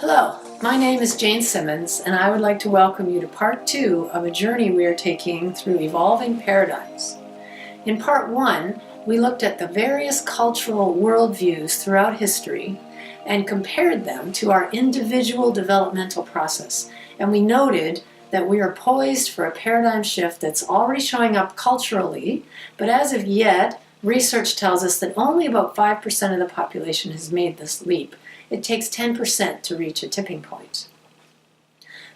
Hello, my name is Jane Simmons, and I would like to welcome you to part 2 of a journey we are taking through evolving paradigms. In part 1, we looked at the various cultural worldviews throughout history and compared them to our individual developmental process. And we noted that we are poised for a paradigm shift that's already showing up culturally, but as of yet, research tells us that only about 5% of the population has made this leap. It takes 10% to reach a tipping point.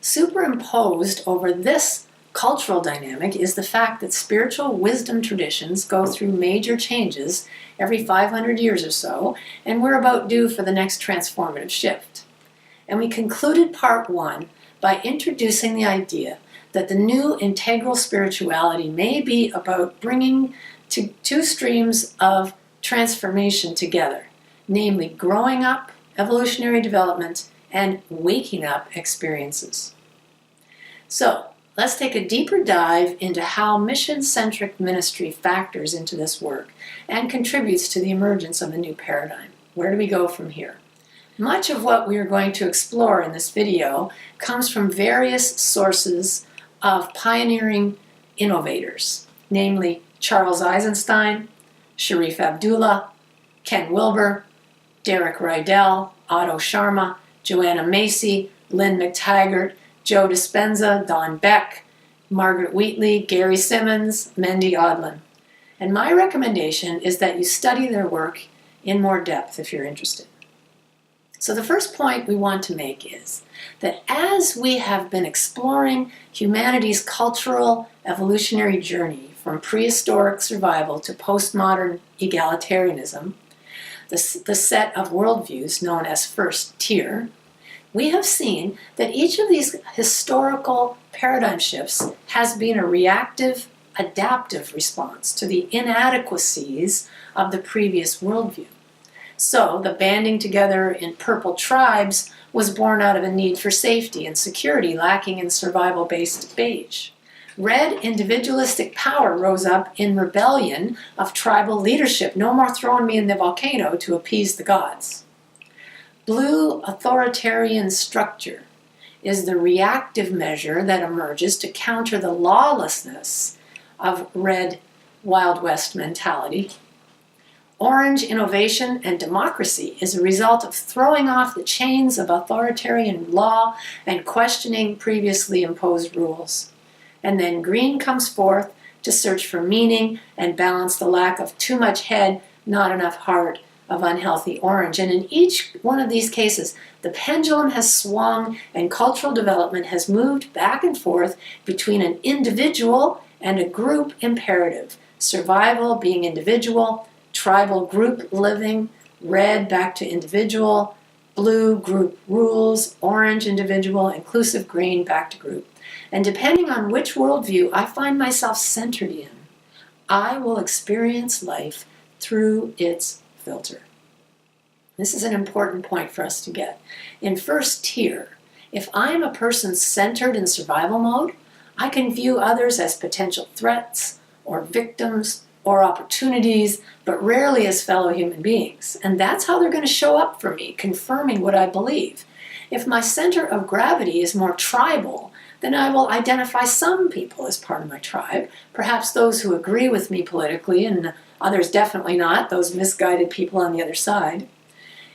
Superimposed over this cultural dynamic is the fact that spiritual wisdom traditions go through major changes every 500 years or so, and we're about due for the next transformative shift. And we concluded part 1 by introducing the idea that the new integral spirituality may be about bringing two streams of transformation together, namely growing up, evolutionary development, and waking up experiences. So, let's take a deeper dive into how mission-centric ministry factors into this work and contributes to the emergence of a new paradigm. Where do we go from here? Much of what we are going to explore in this video comes from various sources of pioneering innovators, namely Charles Eisenstein, Sharif Abdullah, Ken Wilber, Derek Rydell, Otto Sharma, Joanna Macy, Lynn McTaggart, Joe Dispenza, Don Beck, Margaret Wheatley, Gary Simmons, Mendy Odlin. And my recommendation is that you study their work in more depth if you're interested. So the first point we want to make is that as we have been exploring humanity's cultural evolutionary journey from prehistoric survival to postmodern egalitarianism, the set of worldviews known as first tier, we have seen that each of these historical paradigm shifts has been a reactive, adaptive response to the inadequacies of the previous worldview. So, the banding together in purple tribes was born out of a need for safety and security lacking in survival-based beige. Red individualistic power rose up in rebellion of tribal leadership. No more throwing me in the volcano to appease the gods. Blue authoritarian structure is the reactive measure that emerges to counter the lawlessness of red Wild West mentality. Orange innovation and democracy is a result of throwing off the chains of authoritarian law and questioning previously imposed rules. And then green comes forth to search for meaning and balance the lack of too much head, not enough heart of unhealthy orange. And in each one of these cases, the pendulum has swung and cultural development has moved back and forth between an individual and a group imperative. Survival being individual, tribal group living, red back to individual, blue group rules, orange individual, inclusive green back to group. And depending on which worldview I find myself centered in, I will experience life through its filter. This is an important point for us to get. In first tier, if I am a person centered in survival mode, I can view others as potential threats or victims or opportunities, but rarely as fellow human beings. And that's how they're going to show up for me, confirming what I believe. If my center of gravity is more tribal, then I will identify some people as part of my tribe, perhaps those who agree with me politically, and others definitely not, those misguided people on the other side.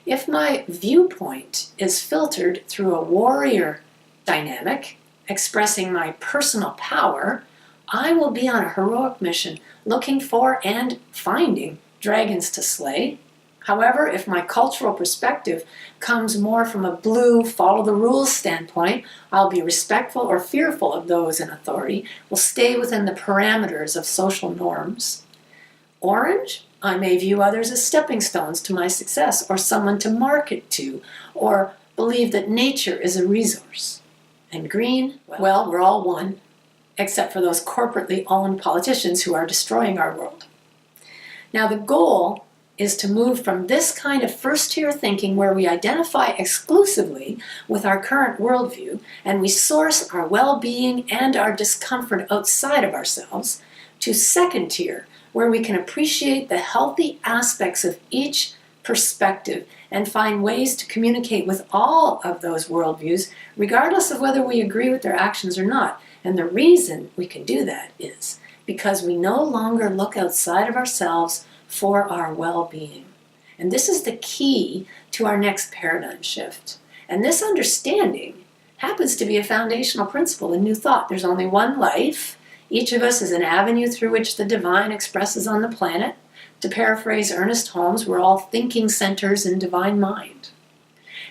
If my viewpoint is filtered through a warrior dynamic, expressing my personal power, I will be on a heroic mission looking for and finding dragons to slay. However, if my cultural perspective comes more from a blue, follow-the-rules standpoint, I'll be respectful or fearful of those in authority, will stay within the parameters of social norms. Orange, I may view others as stepping stones to my success, or someone to market to, or believe that nature is a resource. And green, well, we're all one, except for those corporately owned politicians who are destroying our world. Now, the goal is to move from this kind of first-tier thinking where we identify exclusively with our current worldview and we source our well-being and our discomfort outside of ourselves, to second tier, where we can appreciate the healthy aspects of each perspective, and find ways to communicate with all of those worldviews, regardless of whether we agree with their actions or not. And the reason we can do that is because we no longer look outside of ourselves for our well-being. And this is the key to our next paradigm shift. And this understanding happens to be a foundational principle in New Thought. There's only one life. Each of us is an avenue through which the divine expresses on the planet. To paraphrase Ernest Holmes, we're all thinking centers in divine mind.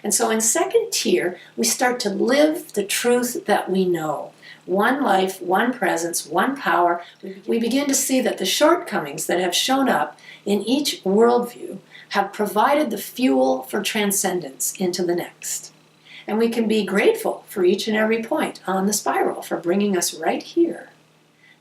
And so in second tier, we start to live the truth that we know. One life, one presence, one power. We begin to see that the shortcomings that have shown up in each worldview have provided the fuel for transcendence into the next. And we can be grateful for each and every point on the spiral for bringing us right here.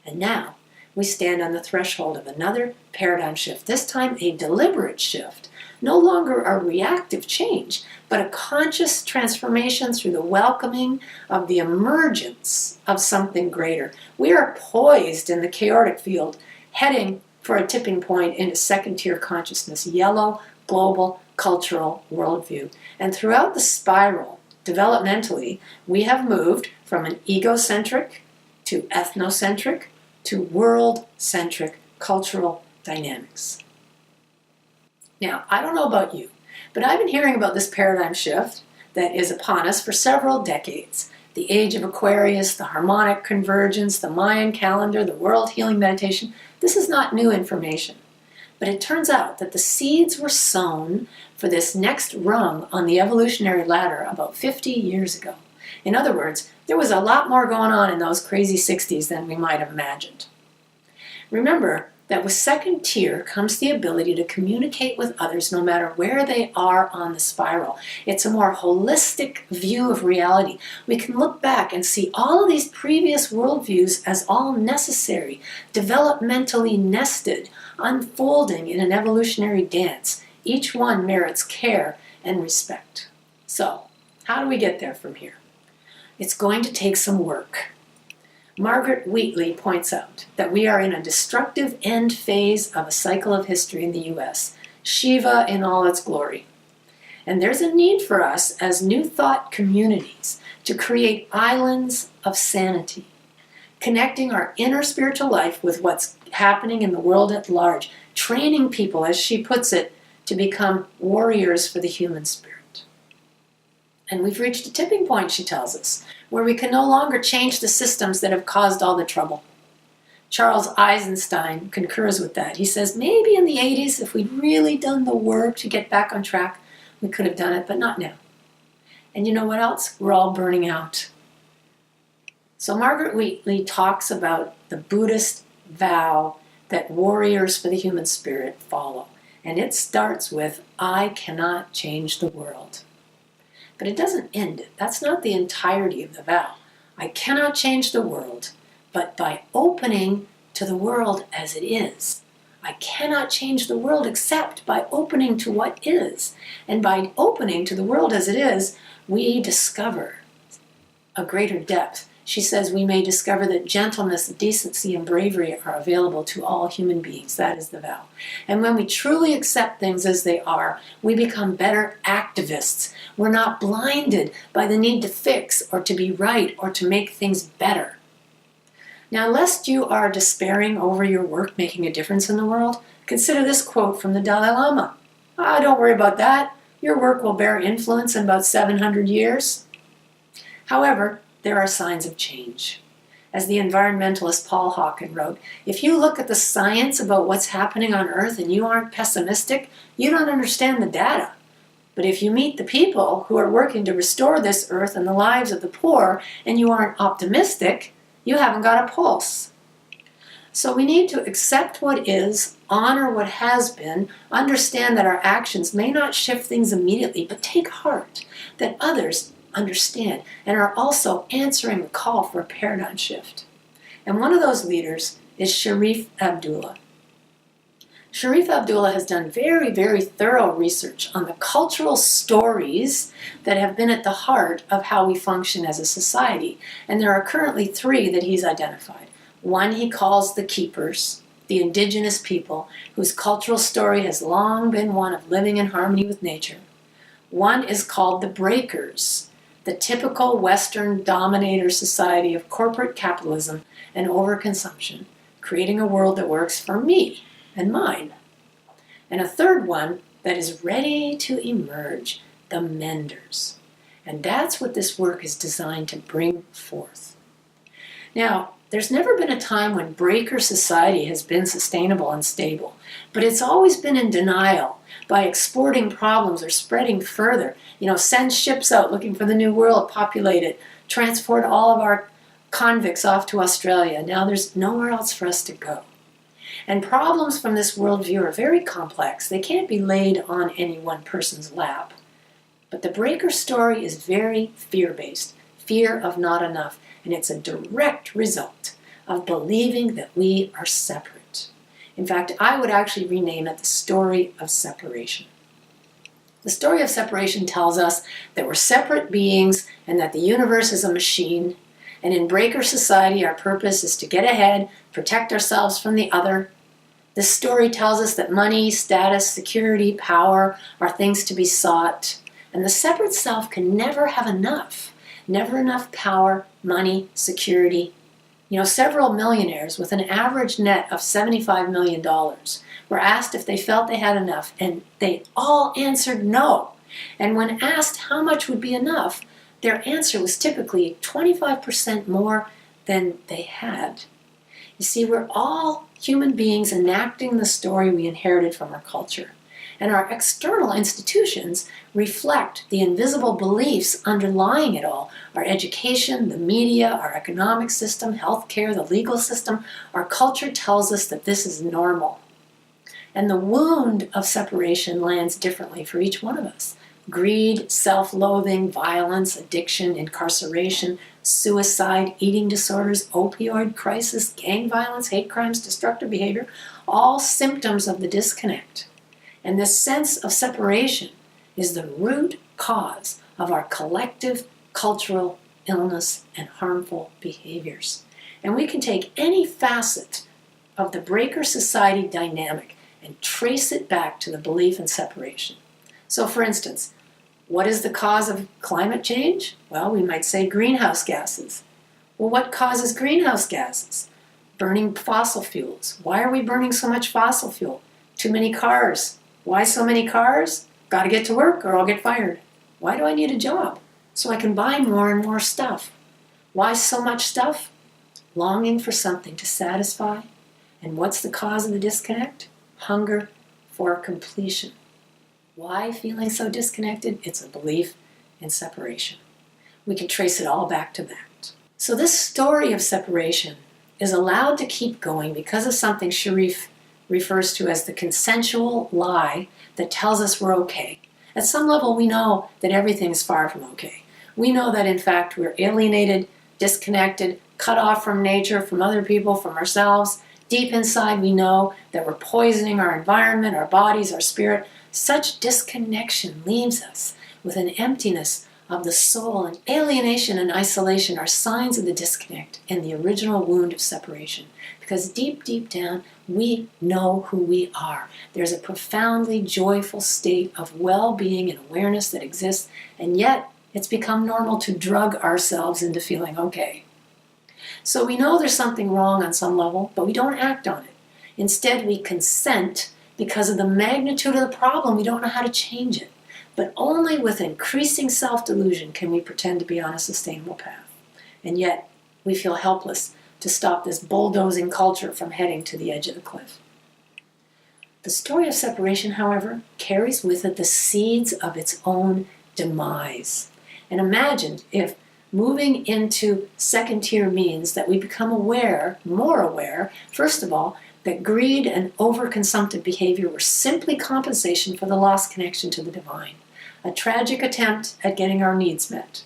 And now we stand on the threshold of another paradigm shift, this time a deliberate shift, no longer a reactive change, but a conscious transformation through the welcoming of the emergence of something greater. We are poised in the chaordic field, heading for a tipping point into second-tier consciousness, yellow, global, cultural worldview. And throughout the spiral, developmentally, we have moved from an egocentric to ethnocentric to world-centric cultural dynamics. Now, I don't know about you, but I've been hearing about this paradigm shift that is upon us for several decades. The age of Aquarius, the harmonic convergence, the Mayan calendar, the world healing meditation. This is not new information. But it turns out that the seeds were sown for this next rung on the evolutionary ladder about 50 years ago. In other words, there was a lot more going on in those crazy 60s than we might have imagined. Remember that with second tier comes the ability to communicate with others no matter where they are on the spiral. It's a more holistic view of reality. We can look back and see all of these previous worldviews as all necessary, developmentally nested, unfolding in an evolutionary dance. Each one merits care and respect. So, how do we get there from here? It's going to take some work. Margaret Wheatley points out that we are in a destructive end phase of a cycle of history in the U.S., Shiva in all its glory. And there's a need for us as New Thought communities to create islands of sanity, connecting our inner spiritual life with what's happening in the world at large, training people, as she puts it, to become warriors for the human spirit. And we've reached a tipping point, she tells us, where we can no longer change the systems that have caused all the trouble. Charles Eisenstein concurs with that. He says, maybe in the 80s, if we'd really done the work to get back on track, we could have done it, but not now. And you know what else? We're all burning out. So Margaret Wheatley talks about the Buddhist vow that warriors for the human spirit follow. And it starts with, I cannot change the world. But it doesn't end it. That's not the entirety of the vow. I cannot change the world, but by opening to the world as it is. I cannot change the world except by opening to what is. And by opening to the world as it is, we discover a greater depth. She says we may discover that gentleness, decency, and bravery are available to all human beings. That is the vow. And when we truly accept things as they are, we become better activists. We're not blinded by the need to fix or to be right or to make things better. Now, lest you are despairing over your work making a difference in the world, consider this quote from the Dalai Lama. Don't worry about that. Your work will bear influence in about 700 years. However, there are signs of change. As the environmentalist Paul Hawken wrote, if you look at the science about what's happening on Earth and you aren't pessimistic, you don't understand the data. But if you meet the people who are working to restore this Earth and the lives of the poor and you aren't optimistic, you haven't got a pulse. So we need to accept what is, honor what has been, understand that our actions may not shift things immediately, but take heart that others understand and are also answering the call for a paradigm shift. And one of those leaders is Sharif Abdullah. Sharif Abdullah has done very, very thorough research on the cultural stories that have been at the heart of how we function as a society. And there are currently 3 that he's identified. One he calls the keepers, the indigenous people, whose cultural story has long been one of living in harmony with nature. One is called the Breakers, the typical Western dominator society of corporate capitalism and overconsumption, creating a world that works for me and mine. And a third one that is ready to emerge, the Menders. And that's what this work is designed to bring forth. Now, there's never been a time when breaker society has been sustainable and stable, but it's always been in denial by exporting problems or spreading further. Send ships out looking for the new world, populate it, transport all of our convicts off to Australia. Now there's nowhere else for us to go. And problems from this worldview are very complex. They can't be laid on any one person's lap. But the breaker story is very fear-based, fear of not enough, and it's a direct result of believing that we are separate. In fact, I would actually rename it the story of separation. The story of separation tells us that we're separate beings and that the universe is a machine. And in breaker society, our purpose is to get ahead, protect ourselves from the other. This story tells us that money, status, security, power are things to be sought. And the separate self can never have enough. Never enough power, money, security. Several millionaires with an average net of $75 million were asked if they felt they had enough, and they all answered no. And when asked how much would be enough, their answer was typically 25% more than they had. You see, we're all human beings enacting the story we inherited from our culture. And our external institutions reflect the invisible beliefs underlying it all. Our education, the media, our economic system, healthcare, the legal system. Our culture tells us that this is normal. And the wound of separation lands differently for each one of us. Greed, self-loathing, violence, addiction, incarceration, suicide, eating disorders, opioid crisis, gang violence, hate crimes, destructive behavior, all symptoms of the disconnect. And this sense of separation is the root cause of our collective cultural illness and harmful behaviors. And we can take any facet of the breaker society dynamic and trace it back to the belief in separation. So for instance, what is the cause of climate change? Well, we might say greenhouse gases. Well, what causes greenhouse gases? Burning fossil fuels. Why are we burning so much fossil fuel? Too many cars. Why so many cars? Got to get to work or I'll get fired. Why do I need a job? So I can buy more and more stuff. Why so much stuff? Longing for something to satisfy. And what's the cause of the disconnect? Hunger for completion. Why feeling so disconnected? It's a belief in separation. We can trace it all back to that. So this story of separation is allowed to keep going because of something Sharif refers to as the consensual lie that tells us we're okay. At some level, we know that everything is far from okay. We know that, in fact, we're alienated, disconnected, cut off from nature, from other people, from ourselves. Deep inside, we know that we're poisoning our environment, our bodies, our spirit. Such disconnection leaves us with an emptiness of the soul, and alienation and isolation are signs of the disconnect and the original wound of separation. Because deep, deep down, we know who we are. There's a profoundly joyful state of well-being and awareness that exists, and yet it's become normal to drug ourselves into feeling okay. So we know there's something wrong on some level, but we don't act on it. Instead, we consent because of the magnitude of the problem. We don't know how to change it. But only with increasing self-delusion can we pretend to be on a sustainable path. And yet, we feel helpless to stop this bulldozing culture from heading to the edge of the cliff. The story of separation, however, carries with it the seeds of its own demise. And imagine if moving into second tier means that we become aware, more aware, first of all, that greed and overconsumptive behavior were simply compensation for the lost connection to the divine, a tragic attempt at getting our needs met.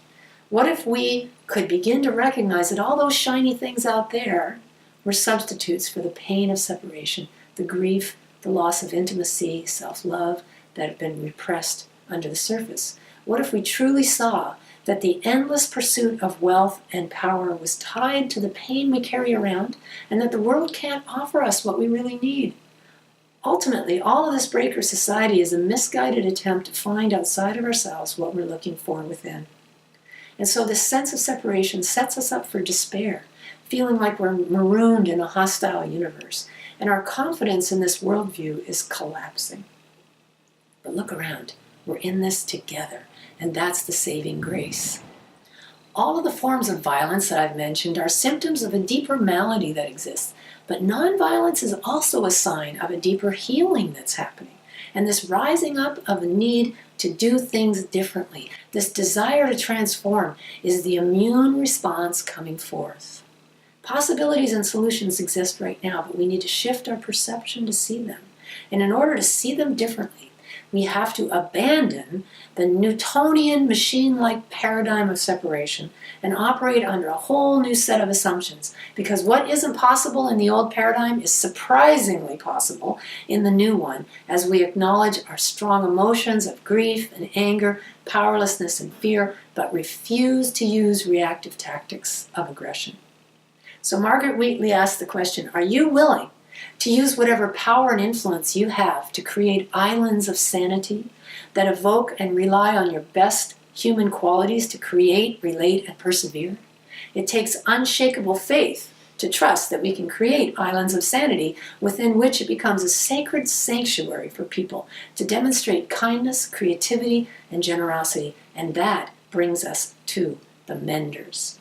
What if we could begin to recognize that all those shiny things out there were substitutes for the pain of separation, the grief, the loss of intimacy, self-love that have been repressed under the surface? What if we truly saw that the endless pursuit of wealth and power was tied to the pain we carry around, and that the world can't offer us what we really need. Ultimately, all of this breaker society is a misguided attempt to find outside of ourselves what we're looking for within. And so this sense of separation sets us up for despair, feeling like we're marooned in a hostile universe, and our confidence in this worldview is collapsing. But look around. We're in this together, and that's the saving grace. All of the forms of violence that I've mentioned are symptoms of a deeper malady that exists, but nonviolence is also a sign of a deeper healing that's happening, and this rising up of a need to do things differently, this desire to transform, is the immune response coming forth. Possibilities and solutions exist right now, but we need to shift our perception to see them. And in order to see them differently, we have to abandon the Newtonian machine-like paradigm of separation and operate under a whole new set of assumptions, because what isn't possible in the old paradigm is surprisingly possible in the new one, as we acknowledge our strong emotions of grief and anger, powerlessness and fear, but refuse to use reactive tactics of aggression. So Margaret Wheatley asked the question, are you willing to use whatever power and influence you have to create islands of sanity that evoke and rely on your best human qualities to create, relate, and persevere? It takes unshakable faith to trust that we can create islands of sanity within which it becomes a sacred sanctuary for people to demonstrate kindness, creativity, and generosity. And that brings us to the Menders.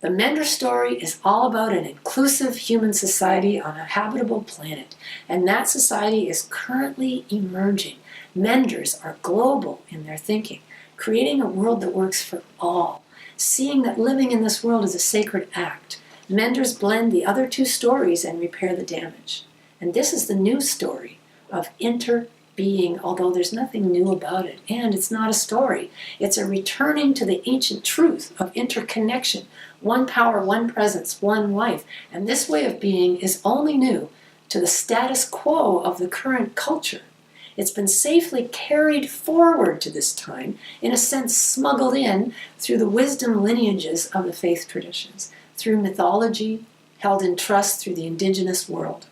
The Mender story is all about an inclusive human society on a habitable planet, and that society is currently emerging. Menders are global in their thinking, creating a world that works for all, seeing that living in this world is a sacred act. Menders blend the other two stories and repair the damage. And this is the new story of Interbeing, although there's nothing new about it, and it's not a story. It's a returning to the ancient truth of interconnection. One power, one presence, one life. And this way of being is only new to the status quo of the current culture. It's been safely carried forward to this time, in a sense smuggled in through the wisdom lineages of the faith traditions, through mythology, held in trust through the indigenous world.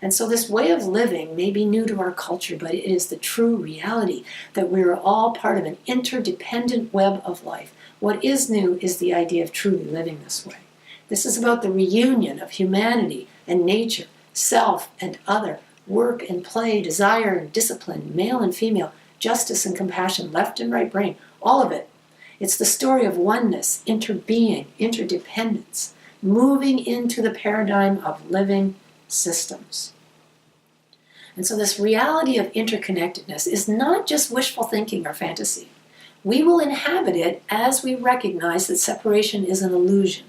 And so this way of living may be new to our culture, but it is the true reality that we are all part of an interdependent web of life. What is new is the idea of truly living this way. This is about the reunion of humanity and nature, self and other, work and play, desire and discipline, male and female, justice and compassion, left and right brain, all of it. It's the story of oneness, interbeing, interdependence, moving into the paradigm of living systems. And so this reality of interconnectedness is not just wishful thinking or fantasy. We will inhabit it as we recognize that separation is an illusion.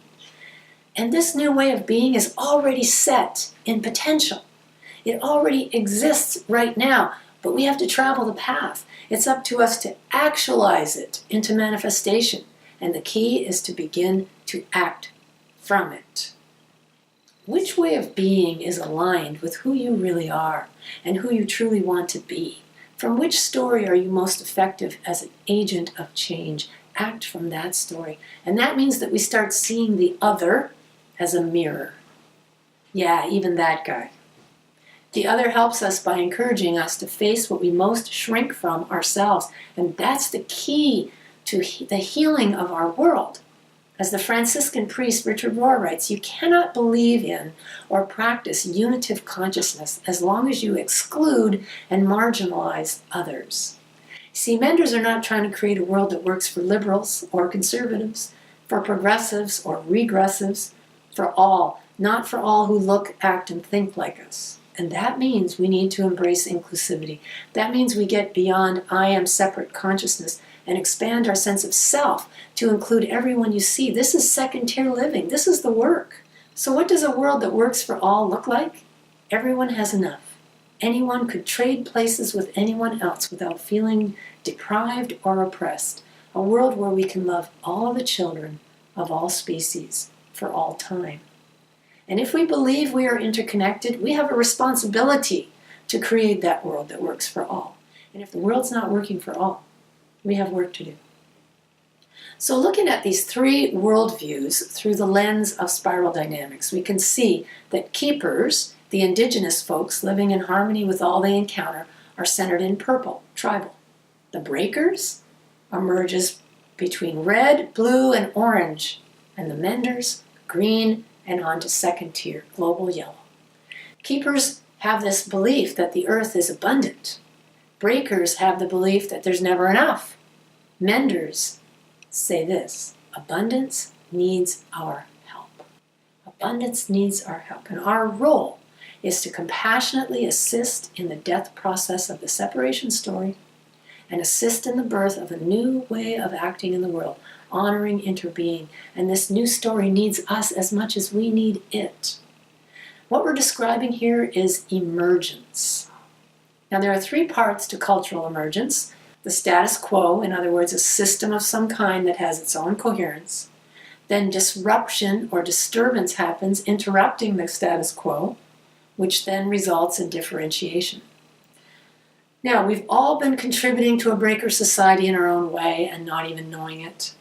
And this new way of being is already set in potential. It already exists right now, but we have to travel the path. It's up to us to actualize it into manifestation. And the key is to begin to act from it. Which way of being is aligned with who you really are and who you truly want to be? From which story are you most effective as an agent of change? Act from that story. And that means that we start seeing the other as a mirror. Yeah, even that guy. The other helps us by encouraging us to face what we most shrink from ourselves. And that's the key to the healing of our world. As the Franciscan priest Richard Rohr writes, you cannot believe in or practice unitive consciousness as long as you exclude and marginalize others. See, Menders are not trying to create a world that works for liberals or conservatives, for progressives or regressives, for all, not for all who look, act, and think like us. And that means we need to embrace inclusivity. That means we get beyond I am separate consciousness and expand our sense of self to include everyone you see. This is second-tier living. This is the work. So what does a world that works for all look like? Everyone has enough. Anyone could trade places with anyone else without feeling deprived or oppressed. A world where we can love all the children of all species for all time. And if we believe we are interconnected, we have a responsibility to create that world that works for all. And if the world's not working for all, we have work to do. So looking at these three worldviews through the lens of spiral dynamics, we can see that keepers, the indigenous folks living in harmony with all they encounter, are centered in purple, tribal. The breakers emerges between red, blue, and orange, and the menders, green, and on to second tier, global yellow. Keepers have this belief that the earth is abundant. Breakers have the belief that there's never enough. Menders say this: abundance needs our help. Abundance needs our help. And our role is to compassionately assist in the death process of the separation story and assist in the birth of a new way of acting in the world, honoring interbeing. And this new story needs us as much as we need it. What we're describing here is emergence. Now, there are three parts to cultural emergence. The status quo, in other words, a system of some kind that has its own coherence. Then disruption or disturbance happens, interrupting the status quo, which then results in differentiation. Now, we've all been contributing to a breaker society in our own way and not even knowing it.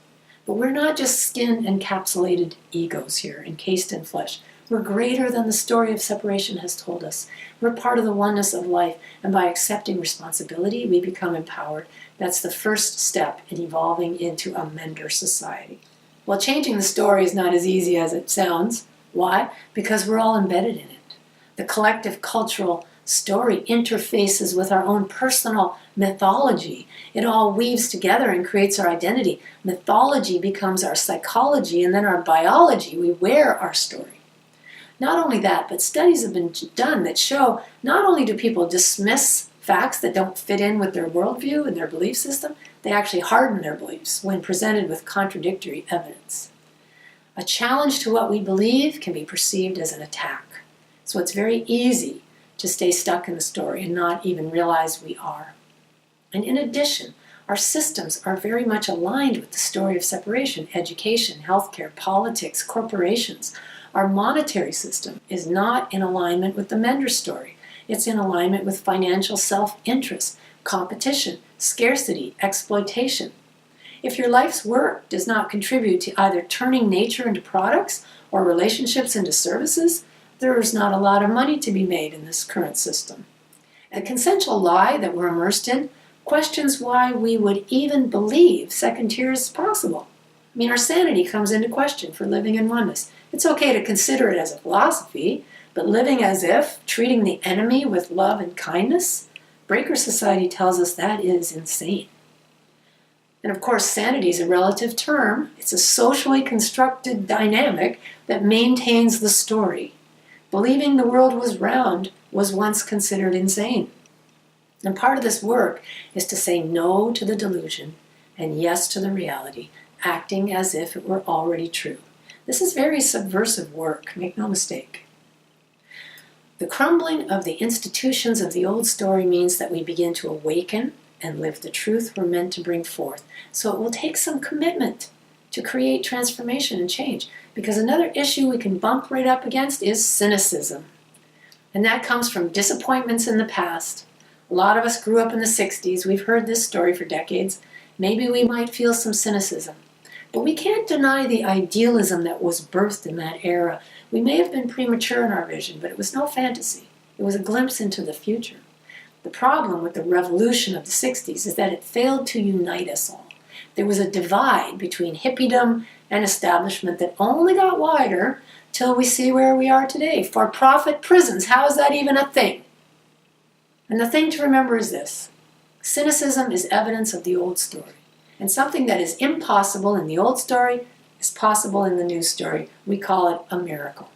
But we're not just skin-encapsulated egos here, encased in flesh. We're greater than the story of separation has told us. We're part of the oneness of life, and by accepting responsibility, we become empowered. That's the first step in evolving into a mender society. Well, changing the story is not as easy as it sounds. Why? Because we're all embedded in it. The collective cultural story interfaces with our own personal mythology. It all weaves together and creates our identity. Mythology becomes our psychology, and then our biology. We wear our story. Not only that, but studies have been done that show not only do people dismiss facts that don't fit in with their worldview and their belief system, they actually harden their beliefs when presented with contradictory evidence. A challenge to what we believe can be perceived as an attack. So it's very easy to stay stuck in the story and not even realize we are. And in addition, our systems are very much aligned with the story of separation: education, healthcare, politics, corporations. Our monetary system is not in alignment with the mender story. It's in alignment with financial self-interest, competition, scarcity, exploitation. If your life's work does not contribute to either turning nature into products or relationships into services, there is not a lot of money to be made in this current system. A consensual lie that we're immersed in questions why we would even believe second tier is possible. I mean, our sanity comes into question for living in oneness. It's okay to consider it as a philosophy, but living as if, treating the enemy with love and kindness, breaker society tells us that is insane. And of course, sanity is a relative term. It's a socially constructed dynamic that maintains the story. Believing the world was round was once considered insane. And part of this work is to say no to the delusion and yes to the reality, acting as if it were already true. This is very subversive work, make no mistake. The crumbling of the institutions of the old story means that we begin to awaken and live the truth we're meant to bring forth. So it will take some commitment to create transformation and change, because another issue we can bump right up against is cynicism. And that comes from disappointments in the past. A lot of us grew up in the 60s. We've heard this story for decades. Maybe we might feel some cynicism. But we can't deny the idealism that was birthed in that era. We may have been premature in our vision, but it was no fantasy. It was a glimpse into the future. The problem with the revolution of the 60s is that it failed to unite us all. There was a divide between hippiedom and establishment that only got wider till we see where we are today. For-profit prisons, how is that even a thing? And the thing to remember is this: cynicism is evidence of the old story. And something that is impossible in the old story is possible in the new story. We call it a miracle.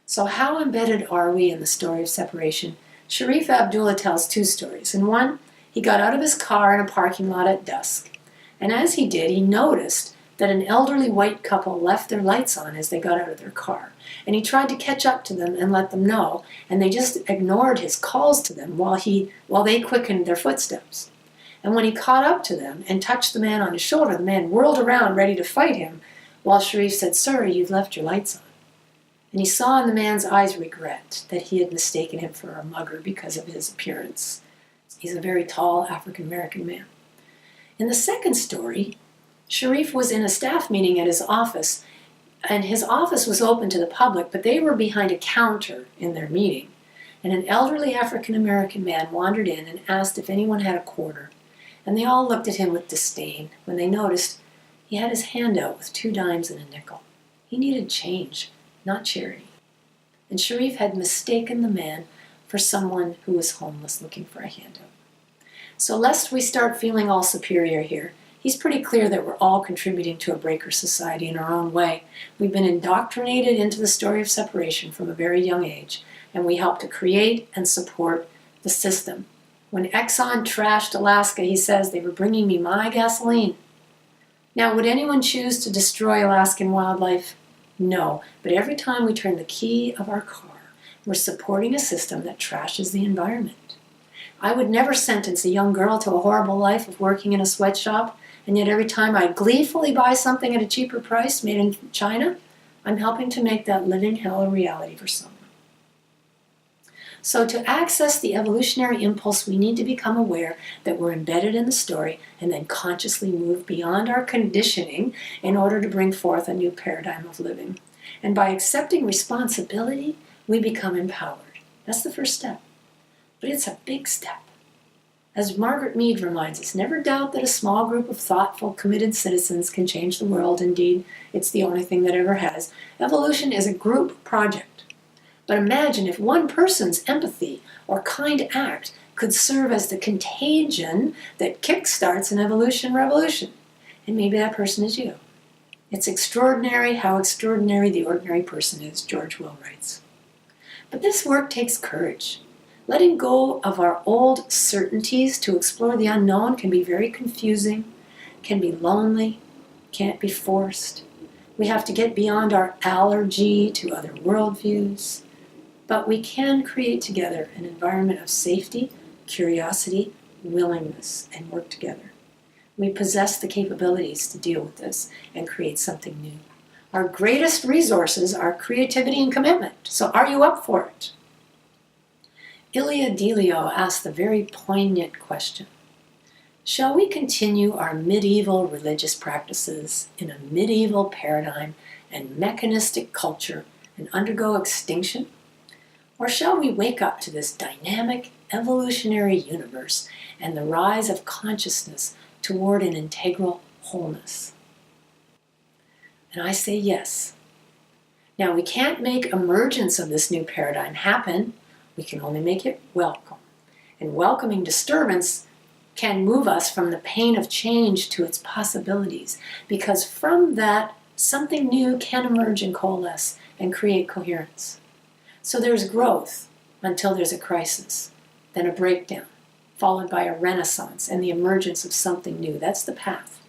So how embedded are we in the story of separation? Sharif Abdullah tells two stories. In one, he got out of his car in a parking lot at dusk. And as he did, he noticed that an elderly white couple left their lights on as they got out of their car. And he tried to catch up to them and let them know, and they just ignored his calls to them while they quickened their footsteps. And when he caught up to them and touched the man on his shoulder, the man whirled around ready to fight him, while Sharif said, "Sir, you've left your lights on." And he saw in the man's eyes regret that he had mistaken him for a mugger because of his appearance. He's a very tall African-American man. In the second story, Sharif was in a staff meeting at his office, and his office was open to the public, but they were behind a counter in their meeting. And an elderly African-American man wandered in and asked if anyone had a quarter. And they all looked at him with disdain when they noticed he had his hand out with 2 dimes and a nickel. He needed change, not charity. And Sharif had mistaken the man for someone who was homeless looking for a handout. So lest we start feeling all superior here, he's pretty clear that we're all contributing to a breaker society in our own way. We've been indoctrinated into the story of separation from a very young age, and we help to create and support the system. When Exxon trashed Alaska, he says they were bringing me my gasoline. Now, would anyone choose to destroy Alaskan wildlife? No, but every time we turn the key of our car, we're supporting a system that trashes the environment. I would never sentence a young girl to a horrible life of working in a sweatshop, and yet every time I gleefully buy something at a cheaper price made in China, I'm helping to make that living hell a reality for someone. So to access the evolutionary impulse, we need to become aware that we're embedded in the story and then consciously move beyond our conditioning in order to bring forth a new paradigm of living. And by accepting responsibility, we become empowered. That's the first step. But it's a big step. As Margaret Mead reminds us, never doubt that a small group of thoughtful, committed citizens can change the world. Indeed, it's the only thing that ever has. Evolution is a group project. But imagine if one person's empathy or kind act could serve as the contagion that kickstarts an evolution revolution. And maybe that person is you. It's extraordinary how extraordinary the ordinary person is, George Will writes. But this work takes courage. Letting go of our old certainties to explore the unknown can be very confusing, can be lonely, can't be forced. We have to get beyond our allergy to other worldviews. But we can create together an environment of safety, curiosity, willingness, and work together. We possess the capabilities to deal with this and create something new. Our greatest resources are creativity and commitment. So are you up for it? Ilia Delio asked the very poignant question: shall we continue our medieval religious practices in a medieval paradigm and mechanistic culture and undergo extinction? Or shall we wake up to this dynamic, evolutionary universe and the rise of consciousness toward an integral wholeness? And I say yes. Now, we can't make emergence of this new paradigm happen. We can only make it welcome. And welcoming disturbance can move us from the pain of change to its possibilities, because from that, something new can emerge and coalesce and create coherence. So there's growth until there's a crisis, then a breakdown, followed by a renaissance and the emergence of something new. That's the path.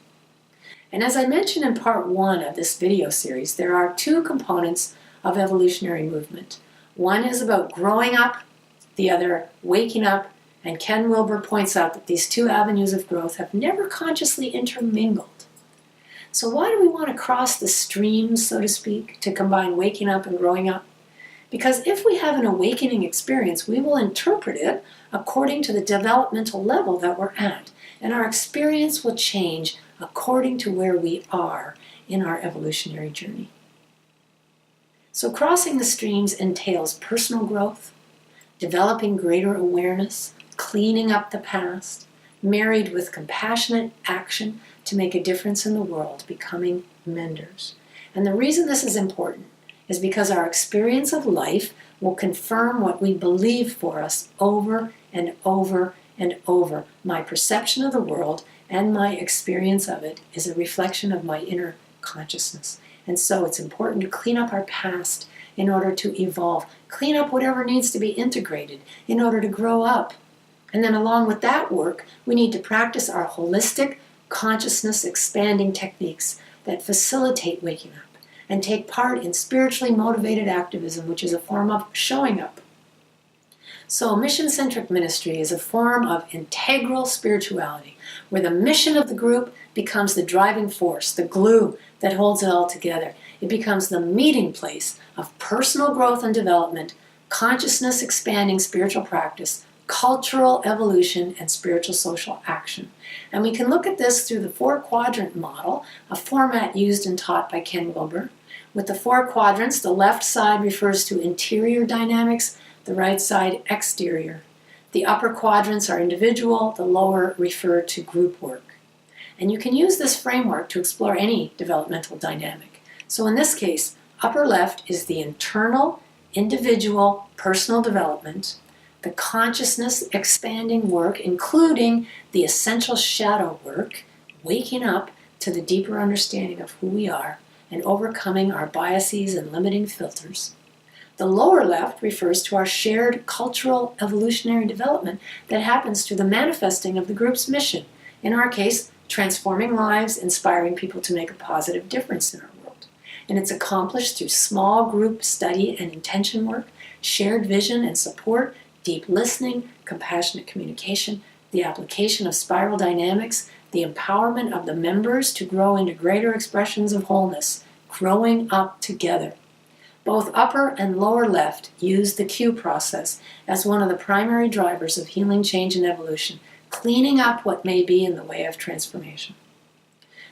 And as I mentioned in part 1 of this video series, there are 2 components of evolutionary movement. One is about growing up, the other waking up, and Ken Wilber points out that these 2 avenues of growth have never consciously intermingled. So why do we want to cross the streams, so to speak, to combine waking up and growing up? Because if we have an awakening experience, we will interpret it according to the developmental level that we're at, and our experience will change according to where we are in our evolutionary journey. So crossing the streams entails personal growth, developing greater awareness, cleaning up the past, married with compassionate action to make a difference in the world, becoming menders. And the reason this is important is because our experience of life will confirm what we believe for us over and over and over. My perception of the world and my experience of it is a reflection of my inner consciousness. And so it's important to clean up our past in order to evolve. Clean up whatever needs to be integrated in order to grow up. And then along with that work, we need to practice our holistic consciousness expanding techniques that facilitate waking up and take part in spiritually motivated activism, which is a form of showing up. So mission-centric ministry is a form of integral spirituality, where the mission of the group becomes the driving force, the glue that holds it all together. It becomes the meeting place of personal growth and development, consciousness expanding spiritual practice, cultural evolution, and spiritual social action. And we can look at this through the 4-quadrant model, a format used and taught by Ken Wilber. With the 4 quadrants, the left side refers to interior dynamics, the right side exterior. The upper quadrants are individual, the lower refer to group work. And you can use this framework to explore any developmental dynamic. So in this case, upper left is the internal, individual, personal development, the consciousness expanding work, including the essential shadow work, waking up to the deeper understanding of who we are and overcoming our biases and limiting filters. The lower left refers to our shared cultural evolutionary development that happens through the manifesting of the group's mission. In our case, transforming lives, inspiring people to make a positive difference in our world. And it's accomplished through small group study and intention work, shared vision and support, deep listening, compassionate communication, the application of spiral dynamics, the empowerment of the members to grow into greater expressions of wholeness, growing up together. Both upper and lower left use the Q process as one of the primary drivers of healing, change, and evolution, cleaning up what may be in the way of transformation.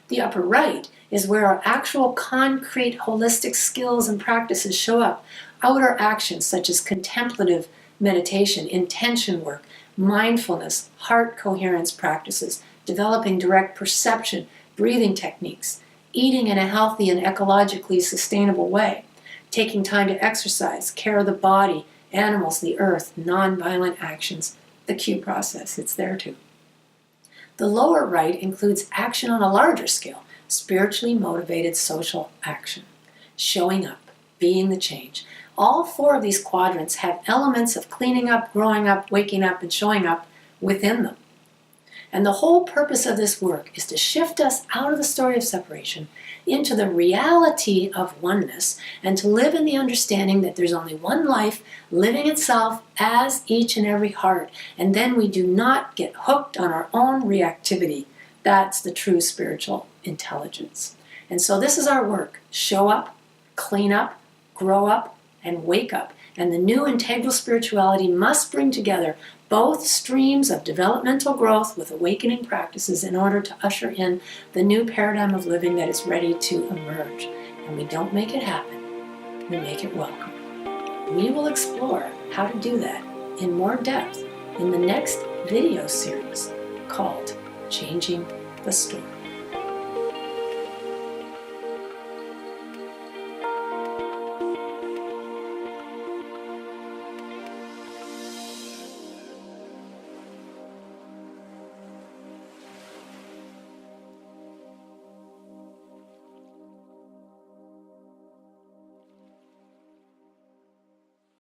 The upper right is where our actual concrete holistic skills and practices show up. Outer actions such as contemplative meditation, intention work, mindfulness, heart coherence practices, developing direct perception, breathing techniques, eating in a healthy and ecologically sustainable way, taking time to exercise, care of the body, animals, the earth, nonviolent actions, the Q process, it's there too. The lower right includes action on a larger scale, spiritually motivated social action, showing up, being the change. All 4 of these quadrants have elements of cleaning up, growing up, waking up, and showing up within them. And the whole purpose of this work is to shift us out of the story of separation into the reality of oneness and to live in the understanding that there's only one life living itself as each and every heart. And then we do not get hooked on our own reactivity. That's the true spiritual intelligence. And so this is our work. Show up, clean up, grow up, and wake up. And the new integral spirituality must bring together both streams of developmental growth with awakening practices in order to usher in the new paradigm of living that is ready to emerge. And we don't make it happen, we make it welcome. We will explore how to do that in more depth in the next video series called Changing the Story.